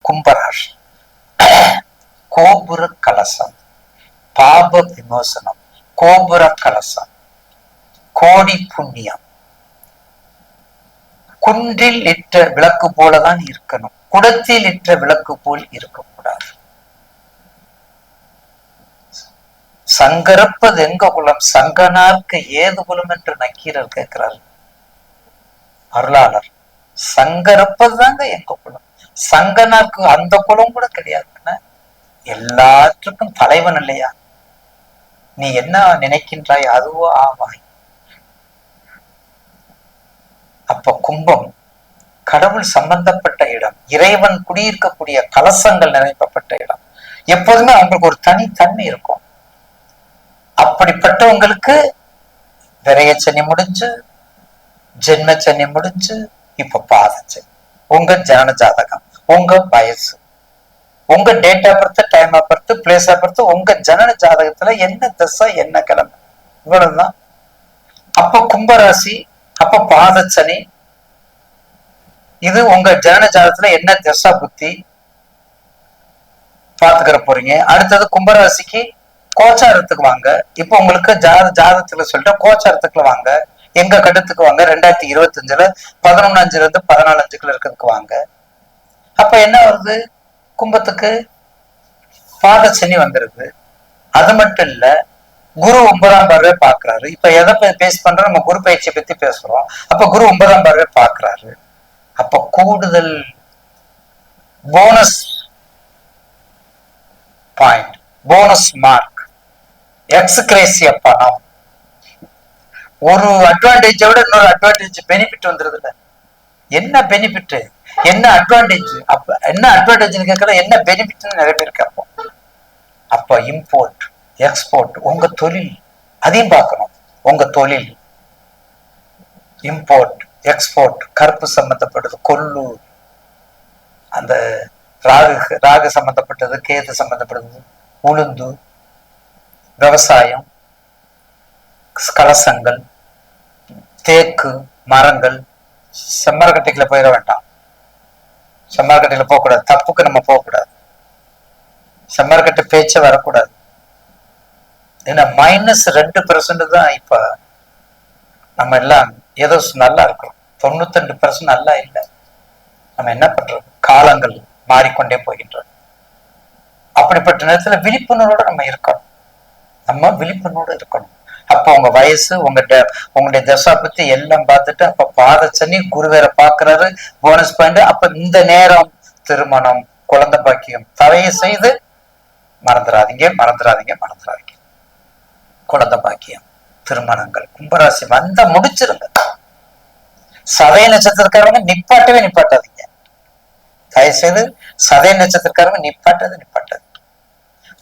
கும்பராசி. கோபுர கலசம், பாப விமோசனம், கோபுர கலசம், கோடி புண்ணியம். குன்றில் இட்ட விளக்கு போலதான் இருக்கணும், குடத்தில் இட்ட விளக்கு போல் இருக்கக்கூடாது. சங்கரப்பது எங்க குலம், சங்கனார்க்கு ஏது குலம் என்று நக்கீரர் கேட்கிறார். அருளாளர் சங்கரப்பதுதாங்க எங்க குலம், சங்கனார்க்கு அந்த குலம் கூட கிடையாதுன்னு. எல்லாற்றுக்கும் தலைவன் இல்லையா, நீ என்ன நினைக்கின்றாய் அதுவோ ஆவாய். அப்ப கும்பம் கடவுள் சம்பந்தப்பட்ட இடம், இறைவன் குடியிருக்கக்கூடிய கலசங்கள் நினைப்பப்பட்ட இடம். எப்போதுமே அவங்களுக்கு ஒரு தனித்தன்மை இருக்கும். அப்படிப்பட்டவங்களுக்கு விரயச்சனி முடிஞ்சு, ஜென்மச்சனி முடிஞ்சு, இப்ப பாதச்சனி. உங்க ஜனன ஜாதகம், உங்க வயசு, உங்க date of birth, time of birth, place of birth, உங்க ஜனன ஜாதகத்துல என்ன திசை என்ன கிழமை, இவ்வளவுதான். அப்ப கும்பராசி, அப்ப பாதச்சனி. இது உங்க ஜனன ஜாதகத்துல என்ன திசா புத்தி பாத்துக்கிற போறீங்க. அடுத்தது கும்பராசிக்கு கோச்சாரத்துக்கு வாங்க. இப்ப உங்களுக்கு ஜாதகத்துல சொல்லிட்டு கோச்சாரத்துக்குள்ள வாங்க, எங்க கட்டத்துக்கு வாங்க, 2025 11 14 இருக்கிறதுக்கு வாங்க. அப்ப என்ன வருது, கும்பத்துக்கு பாதச்சனி வந்துருது. அது மட்டும் இல்ல, குரு 9ஆம் பார்வை பாக்குறாரு. இப்ப எதை பேஸ் பண்றோம், நம்ம குரு பயிற்சியை பத்தி பேசுறோம். அப்ப குரு 9ஆம் பார்வை பாக்குறாரு. அப்ப கூடுதல் போனஸ் பாயிண்ட், போனஸ் மார்க், எக்ஸ்கிரேசிய பணம். ஒரு அட்வான்டேஜை விட இன்னொரு அட்வான்டேஜ், பெனிஃபிட் வந்துருது இல்ல. என்ன பெனிஃபிட், என்ன அட்வான்டேஜ், அப்ப என்ன அட்வான்டேஜ் கேட்கல, என்ன பெனிஃபிட் நிறைய பேர் கேட்போம். அப்ப இம்போர்ட் எக்ஸ்போர்ட், உங்க தொழில் அதையும் பார்க்கணும். உங்க தொழில் இம்போர்ட் எக்ஸ்போர்ட், கருப்பு சம்பந்தப்பட்டது, கொள்ளு, அந்த ராகு சம்பந்தப்பட்டது, கேது சம்பந்தப்பட்டது, உளுந்து, விவசாயம், கலசங்கள், தேக்கு மரங்கள். செம்மரக்கட்டைக்குள்ள போயிட வேண்டாம், செம்மரக்கட்டையில போகக்கூடாது, தப்புக்கு நம்ம போகக்கூடாது, செம்மரக்கட்டை பேச்ச வரக்கூடாது. ஏன்னா -2% தான். இப்ப நம்ம எல்லாம் ஏதோ நல்லா இருக்கிறோம், 92% நல்லா இல்லை. நம்ம என்ன பண்றோம், காலங்கள் மாறிக்கொண்டே போகின்றோம். அப்படிப்பட்ட நேரத்துல விழிப்புணர்வோட நம்ம இருக்கணும், நம்ம விழிப்புணர்வோட இருக்கணும். அப்ப உங்க வயசு, உங்களுடைய தசா பத்தி எல்லாம் பார்த்துட்டு, அப்ப பாதச்சனி குரு வேற பாக்குறாரு, போனஸ் பாயிண்ட். அப்ப இந்த நேரம் திருமணம், குழந்தை பாக்கியம் தவையை செய்து மறந்துடாதீங்க, மறந்துடாதீங்க, மறந்துடாதீங்க. குழந்தை பாக்கியம், திருமணங்கள், கும்பராசி வந்த முடிச்சிருங்க. சதய நட்சத்திரக்காரங்க நிப்பாட்டவே நிப்பாட்டாதீங்க, தயவு செய்து. சதய நட்சத்திரக்காரங்க நிப்பாட்டாது.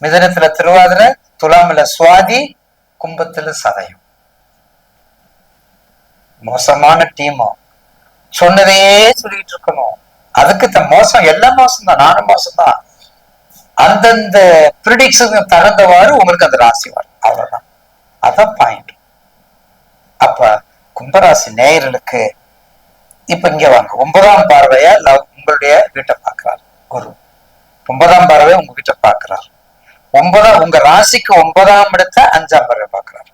மிதுனத்துல திருவாதிரை, துலாமில சுவாதி, கும்பத்துல சதயம். மோசமான டீமோ, சொன்னதையே சொல்லிட்டு இருக்கணும். அதுக்கு மோசம், எல்லாம் மோசம் தான், நானும் மோசம் தான். அந்தந்த ப்ரிடிக்ஷன் தகுந்தவாறு உங்களுக்கு அந்த ராசி வரும், அவ்வளவுதான். அதான் பாயிண்ட். அப்ப கும்பராசி நேயர்களுக்கு இப்ப இங்க வாங்க, 9ஆம் பார்வையா உங்களுடைய வீட்டை பாக்குறாரு குரு. 9ஆம் பார்வை உங்க வீட்டை பாக்குறாரு. உங்க ராசிக்கு 9ஆம் இடத்தை 5ஆம் பார்வை பாக்குறாரு,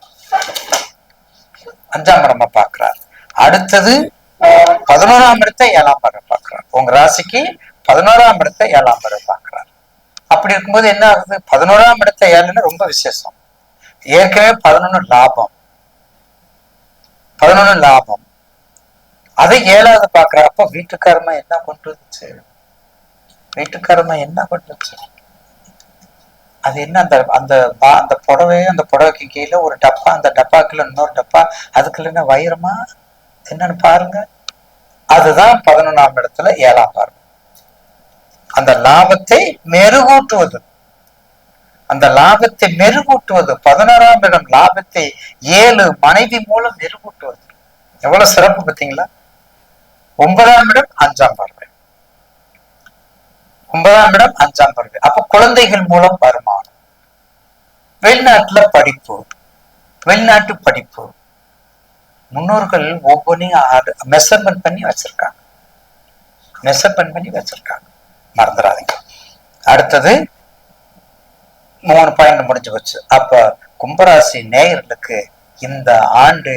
5ஆம் இடமா பாக்குறாரு. அடுத்தது 11ஆம் இடத்தை 7ஆம் பார்வை பாக்குறாரு. உங்க ராசிக்கு 11ஆம் இடத்தை 7ஆம் பார்வை பாக்குறாரு. அப்படி இருக்கும்போது என்ன ஆகுது, 11ஆம் இடத்தை 7ன்னு ரொம்ப விசேஷம். ஏற்கனவே 11 லாபம், 11 லாபம், அதை 7வது பாக்குற. அப்ப வீட்டுக்காரமா என்ன கொண்டு வந்துச்சு, வீட்டுக்காரமா என்ன கொண்டு வந்துச்சு, அது என்ன, அந்த புடவையும் அந்த புடவைக்கு கீழே ஒரு டப்பா, அந்த டப்பாக்குள்ள இன்னொரு டப்பா, அதுக்குள்ள என்ன வைரமா என்னன்னு பாருங்க. அதுதான் 11ஆம் இடத்துல 7ஆம் பார்வை. அந்த லாபத்தை மெருகூட்டுவது, அந்த லாபத்தை மெருகூட்டுவது. 16ஆம் இடம் லாபத்தை 7 மனைவி மூலம் மெருகூட்டுவது. எவ்வளவு சிறப்பு பார்த்தீங்களா. 9ஆம் இடம் 5ஆம் பார்வை, 9ஆம் இடம் 5ஆம் பார்வை. அப்ப குழந்தைகள் மூலம் வருமானம், வெளிநாட்டுல படிப்பு, வெளிநாட்டு படிப்பு. முன்னோர்கள் ஒவ்வொன்றையும் மெஷர்மெண்ட் பண்ணி வச்சிருக்காங்க, மெஷர்மெண்ட் பண்ணி வச்சிருக்காங்க, மறந்துடாதீங்க. அடுத்தது 3 பாயிண்ட் முடிஞ்சு போச்சு. அப்ப கும்பராசி நேயர்களுக்கு இந்த ஆண்டு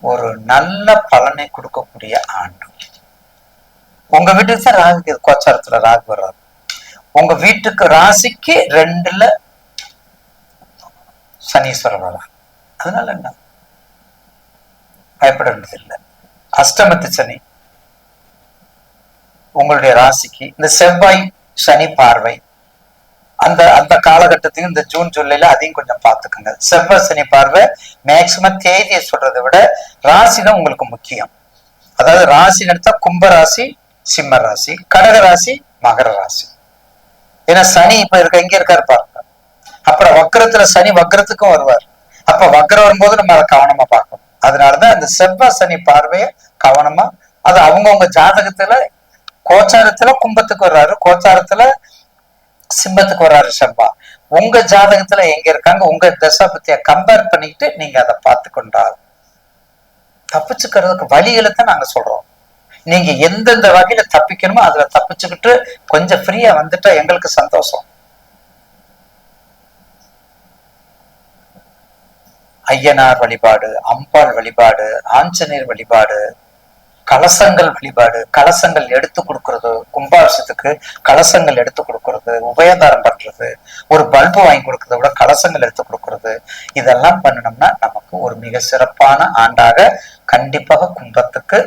ஒரு நல்ல பலனை கொடுக்கக்கூடிய ஆண்டு. உங்க வீட்டுக்கு தான் ராகு, கோச்சாரத்துல ராகு வர்றாரு. உங்க வீட்டுக்கு ராசிக்கு 2ல சனீஸ்வரர் வர்றார். அதனால என்ன பயப்பட வேண்டியது இல்லை. அஷ்டமத்து சனி உங்களுடைய ராசிக்கு, இந்த செவ்வாய் சனி பார்வை அந்த அந்த காலகட்டத்தையும் இந்த ஜூன் ஜூலைல அதையும் கொஞ்சம் பார்த்துக்குங்க. செவ்வாய் சனி பார்வை மேக்சிமம் தேதியை சொல்றதை விட ராசி தான் உங்களுக்கு முக்கியம். அதாவது ராசி எடுத்தா கும்பராசி, சிம்ம ராசி, கடக ராசி, மகர ராசி. ஏன்னா சனி இப்ப எங்க இருக்காரு பாருங்க. அப்புறம் வக்கரத்துல சனி வக்கரத்துக்கும் வருவார். அப்ப வக்கரம் வரும்போது நம்ம அதை கவனமா பார்க்கணும். அதனாலதான் இந்த செவ்வாய் சனி பார்வைய கவனமா, அது அவங்கவுங்க ஜாதகத்துல கோச்சாரத்துல கும்பத்துக்கு வர்றாரு, கோச்சாரத்துல சிம்மத்துக்கு வர்றாரு செவ்வாய். உங்க ஜாதகத்துல எங்க இருக்காங்க, உங்க தசாபத்திய கம்பேர் பண்ணிட்டு நீங்க அதை பார்த்து கொண்டால் தப்பிச்சுக்கிறதுக்கு வழிகளை தான் நாங்க சொல்றோம். நீங்க எந்தெந்த வகையில தப்பிக்கணுமோ அதுல தப்பிச்சுக்கிட்டு கொஞ்சம் ஃப்ரீயா வந்துட்டா எங்களுக்கு சந்தோஷம். ஐயனார் வழிபாடு, அம்பாள் வழிபாடு, ஆஞ்சநேயர் வழிபாடு, கலசங்கள் வழிபாடு, கலசங்கள் எடுத்து கொடுக்கறது, கும்பாபிஷத்துக்கு கலசங்கள் எடுத்து கொடுக்கறது, உபயதாரம் பண்றது, ஒரு பல்பு வாங்கி கொடுக்கறத விட கலசங்கள் எடுத்து கொடுக்கறது, இதெல்லாம் பண்ணணும்னா நமக்கு ஒரு மிக சிறப்பான ஆண்டாக கண்டிப்பாக கும்பத்துக்கு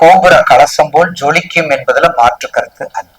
கோபுர கலசம் போல் ஜொலிக்கும் என்பதுல மாற்று கருத்து அல்ல.